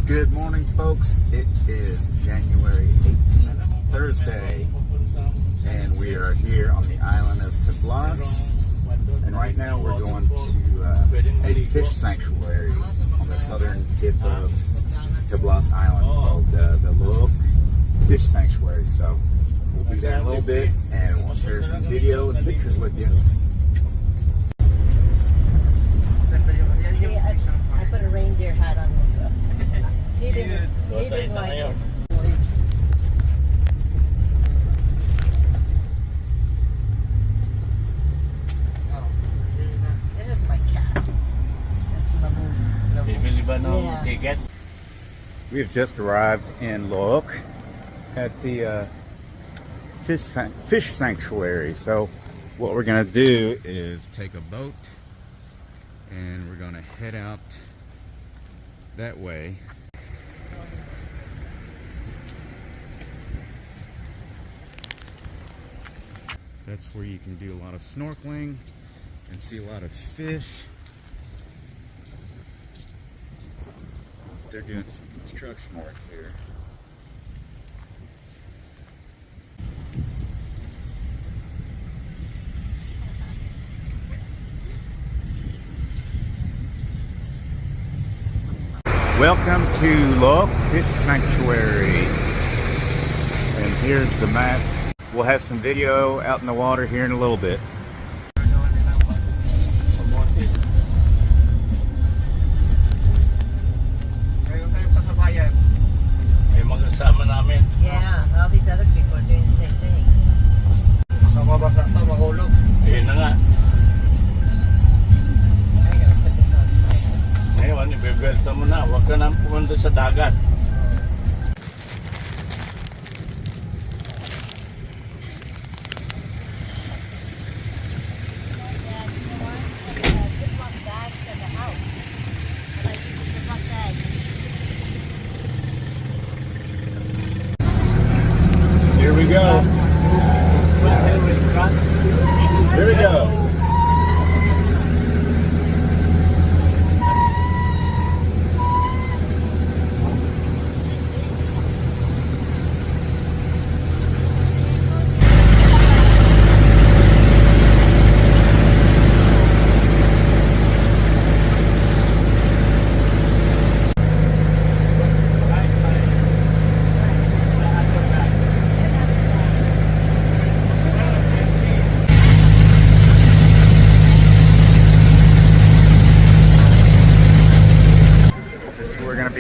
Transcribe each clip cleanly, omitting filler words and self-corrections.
Good morning, folks. It is January 18th, Thursday, and we are here on the island of Tablas. And right now we're going to a fish sanctuary on the southern tip of Tablas Island called the Looc Fish Sanctuary. So we'll be there in a little bit and we'll share some video and pictures with you. See, I put a reindeer hat on him. He didn't like it. This is my cat. Yeah. Ticket. We have just arrived in Looc at the fish sanctuary. So what we're going to do is take a boat and we're going to head out that way. That's where you can do a lot of snorkeling and see a lot of fish. They're doing some construction work here. Welcome to Looc Fish Sanctuary. And here's the map. We'll have some video out in the water here in a little bit. Yeah, all these other people are doing the same thing. I'm gonna put this on tight. Ngayon, ibebelta mo na. Huwag ka nang pumunta sa dagat. Here we go. Here we go.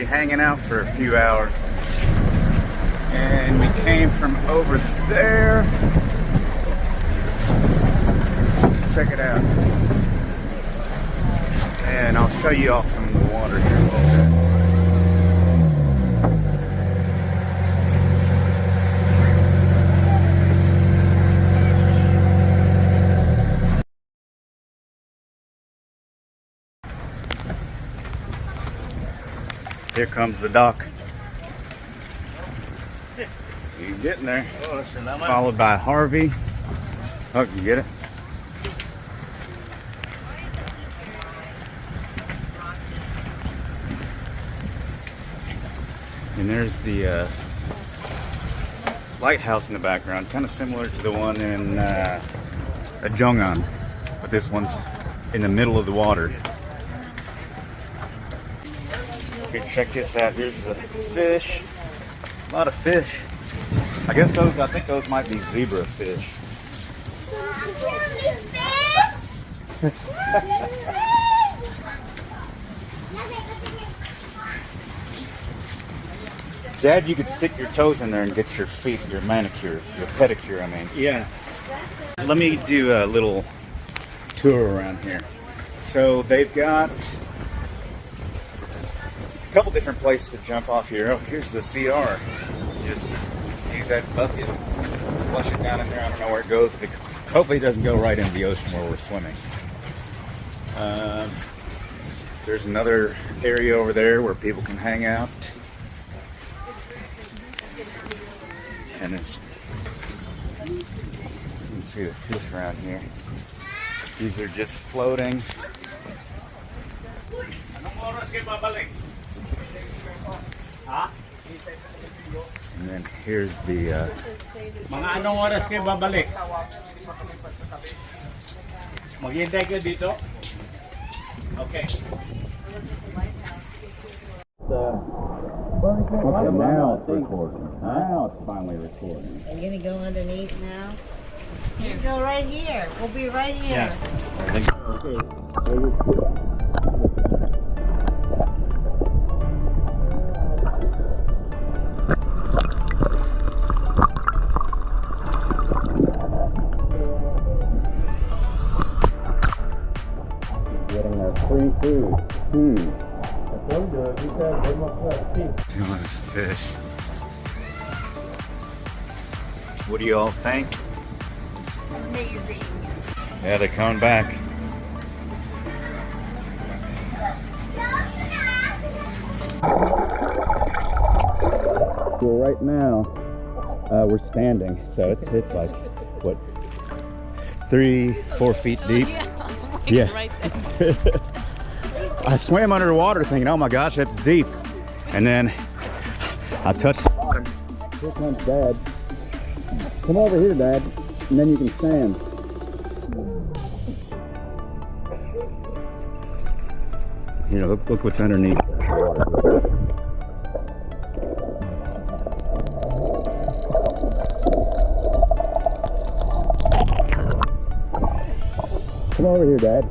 Hanging out for a few hours, and we came from over there. Check it out, and I'll show you all some of the water here in a little bit. Here comes the dock. You getting there? Followed by Harvey. Oh, you get it? And there's the lighthouse in the background, kind of similar to the one in Jongan, but this one's in the middle of the water. Okay, check this out. Here's the fish. A lot of fish. I think those might be zebra fish. Dad, you could stick your toes in there and get your feet, your manicure, your pedicure, I mean. Yeah. Let me do a little tour around here. So they've got a couple different places to jump off here. Oh, here's the CR. Just use that bucket, flush it down in there. I don't know where it goes. Hopefully it doesn't go right into the ocean where we're swimming. There's another area over there where people can hang out. And it's, you can see the fish around here. These are just floating. Here's the Mga anong oras kayo babalik? Maghintay kayo dito? Okay. okay, now it's recording. Now it's finally recording. I'm gonna go underneath now. You go right here. We'll be right here. Okay. Getting their free food. Doing fish. What do you all think? Amazing. Yeah, they're coming back. Well, right now we're standing, so it's like what, 3-4 feet deep. Yeah. Right there. I swam underwater thinking, oh my gosh, that's deep. And then I touched the bottom. Here comes Dad. Come over here, Dad, and then you can stand. You know, look what's underneath. Come over here, Dad.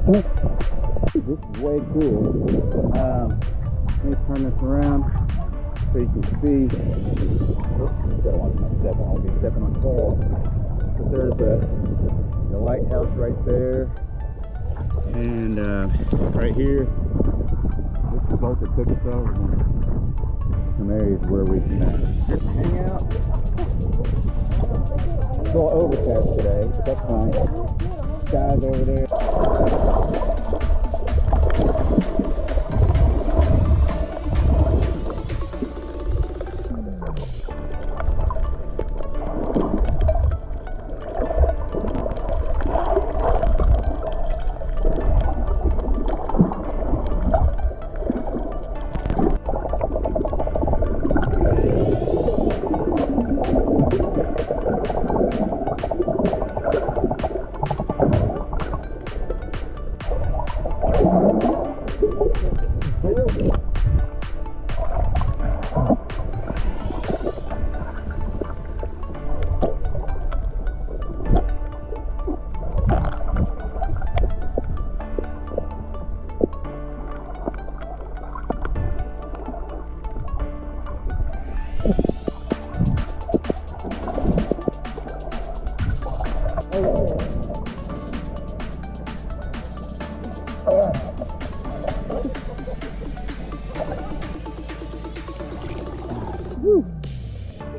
This is way cool. Let me turn this around so you can see. Don't want to step on, I'll be stepping on coral. But there's the lighthouse right there, and right here, this is the boat that took us over. Some areas where we can sit and hang out. It's all overcast today, but that's fine. Sky's over there.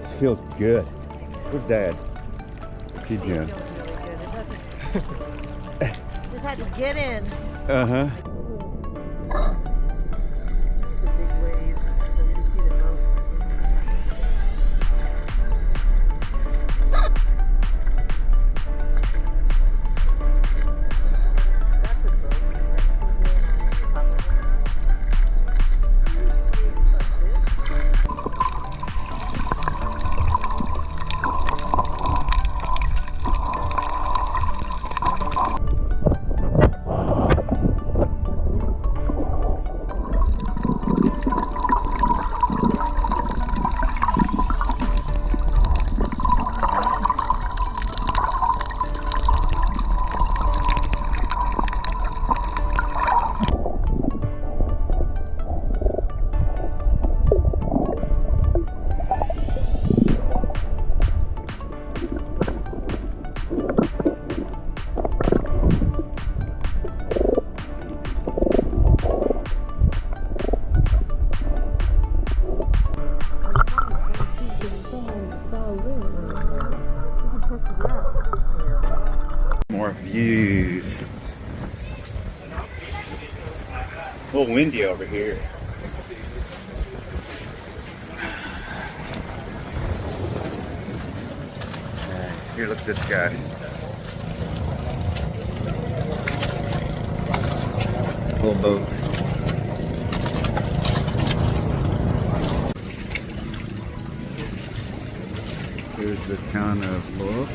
This feels good. Where's Dad? What's he doing? Just had to get in. Uh-huh. views. A little windy over here. Here, look at this guy. Little boat. Here's the town of Looc.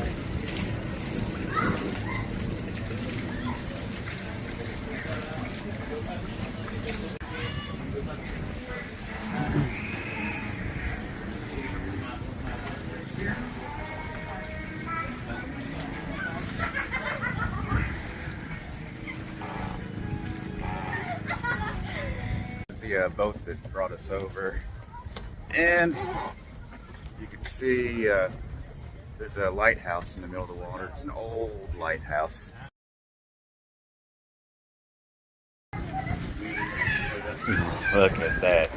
The boat that brought us over, and you can see there's a lighthouse in the middle of the water. It's an old lighthouse. Look at that.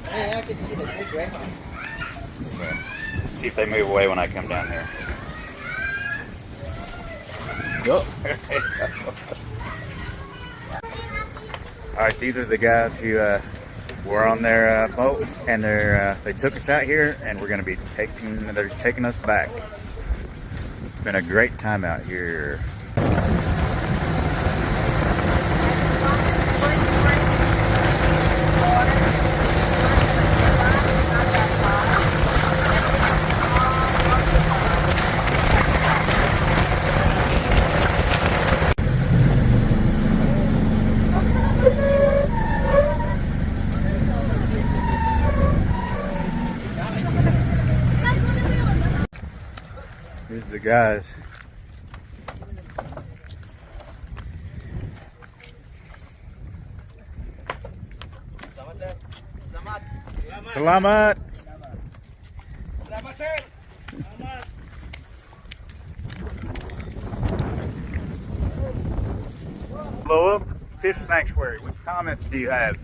Hey, I can see the big greyhound. So, see if they move away when I come down here. Go. All right, these are the guys who were on their boat, and they took us out here, and we're going to be they're taking us back. It's been a great time out here. Here's the guys. Selamat. Looc Fish Sanctuary. What comments do you have?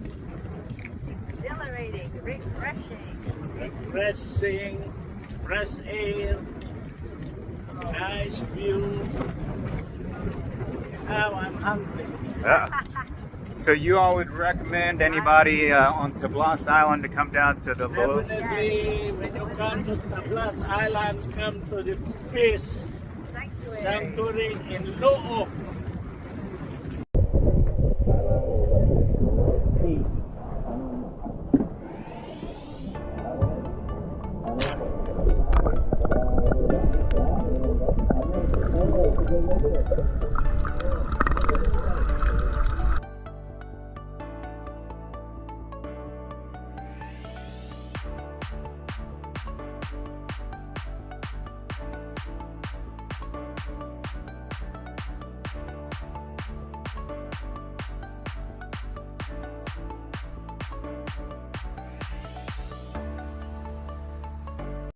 Exhilarating, Refreshing, fresh air, nice view. Now I'm hungry. So you all would recommend anybody on Tablas Island to come down to the Looc? Definitely, when you come to Tablas Island, come to the Fish Sanctuary in Looc.